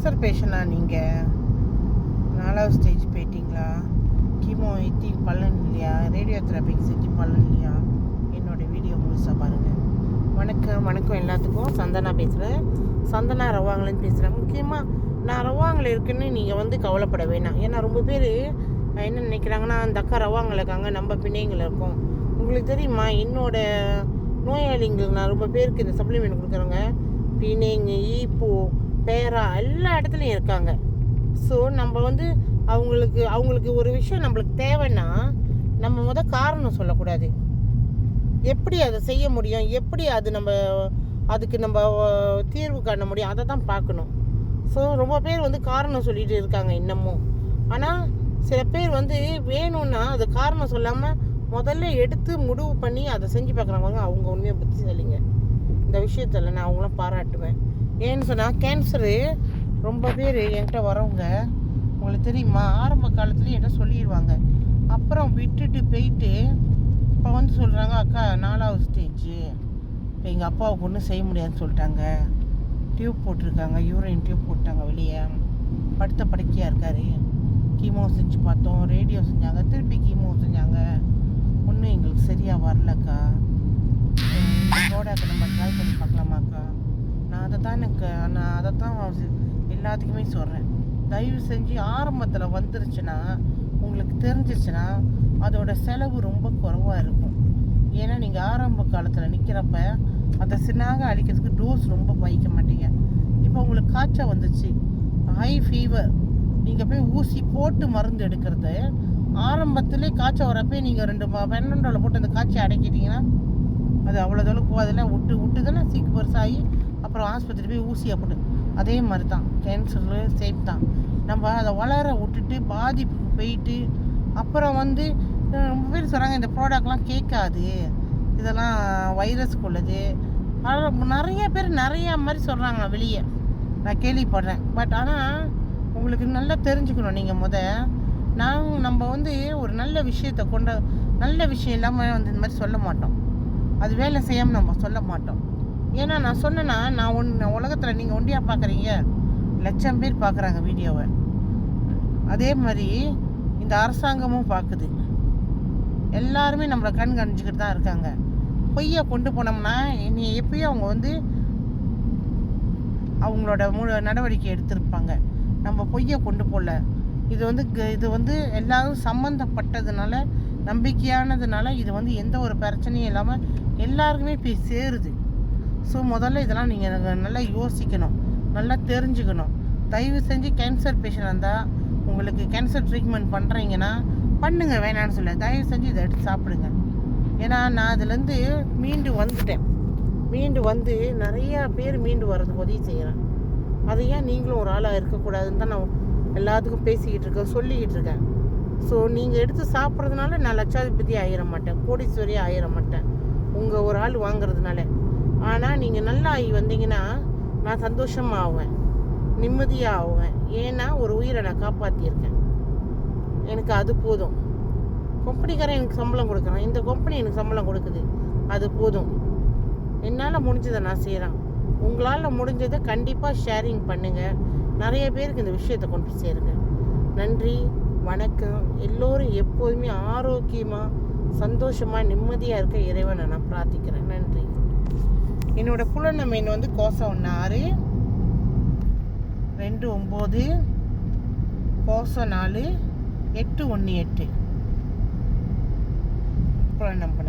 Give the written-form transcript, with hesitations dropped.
Cancer பேஷண்டா நீங்கள்? 4வது stage போயிட்டீங்களா? கீமோ ஏற்றி பலன் இல்லையா? ரேடியோ தெரப்பிக்கு செஞ்சு பலன் இல்லையா? என்னோடய வீடியோ முழுசாக பாருங்கள். வணக்கம் எல்லாத்துக்கும். சந்தனா பேசுகிறேன். சந்தனா ரவாங்கலேருந்து பேசுகிறேன். முக்கியமாக நான் ரவாங்கில் இருக்குன்னு நீங்கள் கவலைப்பட வேணாம். ஏன்னா ரொம்ப பேர் என்ன நினைக்கிறாங்கன்னா, அந்த அக்கா ரவாங்கில் இருக்காங்க, நம்ம பிணைங்களை இருக்கோம். உங்களுக்கு தெரியுமா, என்னோட நோயாளிங்களுக்கு நான் ரொம்ப பேருக்கு இந்த சப்ளிமெண்ட் கொடுக்குறேங்க. பிணைங்க, ஈப்போ, பேரா எல்லா இடத்துலையும் இருக்காங்க. ஸோ நம்ம அவங்களுக்கு ஒரு விஷயம் நம்மளுக்கு தேவைன்னா நம்ம காரணம் சொல்லக்கூடாது. எப்படி அதை செய்ய முடியும், எப்படி அதுக்கு நம்ம தீர்வு காண முடியும், அதை தான் பார்க்கணும். ஸோ ரொம்ப பேர் காரணம் சொல்லிட்டு இருக்காங்க இன்னமும். ஆனால் சில பேர் வேணும்னா அது காரணம் சொல்லாமல் முதல்ல எடுத்து முடிவு பண்ணி அதை செஞ்சு பார்க்குறவங்க அவங்க உண்மையாக புத்திசாலிங்க. இந்த விஷயத்தில் நான் அவங்களாம் பாராட்டுவேன். ஏன்னு சொன்னால், கேன்சரு ரொம்ப பேர் என்கிட்ட வரவங்க உங்களுக்கு தெரியுமா, ஆரம்ப காலத்துலேயும் என்ன சொல்லிடுவாங்க, அப்புறம் விட்டுட்டு போயிட்டு இப்போ சொல்கிறாங்க, அக்கா 4வது ஸ்டேஜ், இப்போ எங்கள் அப்பாவுக்கு ஒன்றும் செய்ய முடியாதுன்னு சொல்லிட்டாங்க. டியூப் போட்டிருக்காங்க, யூரின் டியூப் போட்டாங்க, வெளியே படுத்த படுக்கையாக இருக்கார். கீமோ செஞ்சு பார்த்தோம், ரேடியோ செஞ்சாங்க, திருப்பி கீமோ செஞ்சாங்க, ஒன்றும் எங்களுக்கு சரியாக வரலக்கா. ப்ராடக்ட் நம்ம ட்ரை பண்ணி பார்க்கலாமாக்கா? நான் அதை தான் எல்லாத்துக்குமே சொல்கிறேன். தயவு செஞ்சு ஆரம்பத்தில் வந்துருச்சுன்னா, உங்களுக்கு தெரிஞ்சிச்சுன்னா அதோட செலவு ரொம்ப குறைவாக இருக்கும். ஏன்னா நீங்கள் ஆரம்ப காலத்தில் நிற்கிறப்ப அதை சின்னாக அழிக்கிறதுக்கு டோஸ் ரொம்ப வைக்க மாட்டீங்க. இப்போ உங்களுக்கு காய்ச்சல் வந்துச்சு, ஹை ஃபீவர், நீங்கள் போய் ஊசி போட்டு மருந்து எடுக்கிறது, ஆரம்பத்திலே காய்ச்சல் வரப்போ நீங்கள் 2 பென்னண்டோவில் போட்டு அந்த காய்ச்சல் அடக்கிட்டீங்கன்னா அது அவ்வளோ தளவுக்கு அதெல்லாம் விட்டு தானே சீக்கு பெருசாகி அப்புறம் ஆஸ்பத்திரி போய் ஊசியாக போட்டு. அதே மாதிரி தான் கேன்சரில் சேஃப் தான். நம்ம அதை வளர விட்டுட்டு பாதிப்புக்கு போயிட்டு அப்புறம் ரொம்ப பேர் சொல்கிறாங்க, இந்த ப்ராடக்ட்லாம் கேட்காது, இதெல்லாம் வைரஸ்க்கு உள்ளது, நிறைய பேர் நிறையா மாதிரி சொல்கிறாங்க வெளியே, நான் கேள்விப்படுறேன். பட் ஆனால் உங்களுக்கு நல்லா தெரிஞ்சுக்கணும். நீங்கள் நம்ம ஒரு நல்ல விஷயத்தை நல்ல விஷயம் இல்லாமல் இந்த மாதிரி சொல்ல மாட்டோம். அது வேலை செய்யாமல் நம்ம சொல்ல மாட்டோம். ஏன்னா நான் சொன்னேன்னா, நான் உலகத்தில் நீங்கள் ஒண்டியாக பார்க்குறீங்க, லட்சம் பேர் பார்க்குறாங்க வீடியோவை. அதே மாதிரி இந்த அரசாங்கமும் பார்க்குது. எல்லாருமே நம்மளை கண்காணிச்சுக்கிட்டு தான் இருக்காங்க. பொய்யை கொண்டு போனோம்னா என்னை எப்பயும் அவங்க அவங்களோட நடவடிக்கை எடுத்திருப்பாங்க. நம்ம பொய்யை கொண்டு போகல. இது எல்லாரும் சம்மந்தப்பட்டதுனால, நம்பிக்கையானதுனால இது எந்த ஒரு பிரச்சனையும் இல்லாமல் எல்லாருக்குமே போய் சேருது. ஸோ முதல்ல இதெல்லாம் நீங்கள் நல்லா யோசிக்கணும், நல்லா தெரிஞ்சுக்கணும். தயவு செஞ்சு கேன்சர் பேஷண்ட் இருந்தால், உங்களுக்கு கேன்சர் ட்ரீட்மெண்ட் பண்ணுறீங்கன்னா பண்ணுங்க, வேணான்னு சொல்ல, தயவு செஞ்சு இதை எடுத்து சாப்பிடுங்க. ஏன்னா நான் அதுலேருந்து மீண்டு நிறையா பேர் மீண்டு வர்றதுக்கு உதவி செய்கிறேன். அதை ஏன் நீங்களும் ஒரு ஆளாக இருக்கக்கூடாதுன்னு தான் நான் எல்லாத்துக்கும் பேசிக்கிட்டு இருக்கேன், சொல்லிக்கிட்டு இருக்கேன். ஸோ நீங்கள் எடுத்து சாப்பிட்றதுனால நான் லட்சாதிபதி ஆகிட மாட்டேன், கோடீஸ்வரி ஆகிட மாட்டேன் உங்கள் ஒரு ஆள் வாங்கிறதுனால. ஆனால் நீங்கள் நல்லா ஆகி வந்தீங்கன்னா நான் சந்தோஷமாக ஆவேன், நிம்மதியாக ஆவேன். ஏன்னா ஒரு உயிரை நான் காப்பாற்றியிருக்கேன், எனக்கு அது போதும். கம்பெனிக்காரன் எனக்கு சம்பளம் கொடுக்குறான், இந்த கம்பெனி எனக்கு சம்பளம் கொடுக்குது, அது போதும். என்னால் முடிஞ்சதை நான் செய்கிறேன். உங்களால் முடிஞ்சதை கண்டிப்பாக ஷேரிங் பண்ணுங்கள். நிறைய பேருக்கு இந்த விஷயத்தை கொண்டு சேருங்க. நன்றி, வணக்கம். எல்லோரும் எப்போதுமே ஆரோக்கியமாக, சந்தோஷமாக, நிம்மதியாக இருக்க இறைவனை நான் பிரார்த்திக்கிறேன். நன்றி. என்னோடய புலன மீன் கோசம் 16 29 கோசம் 4 818 புலன் நம்பர்.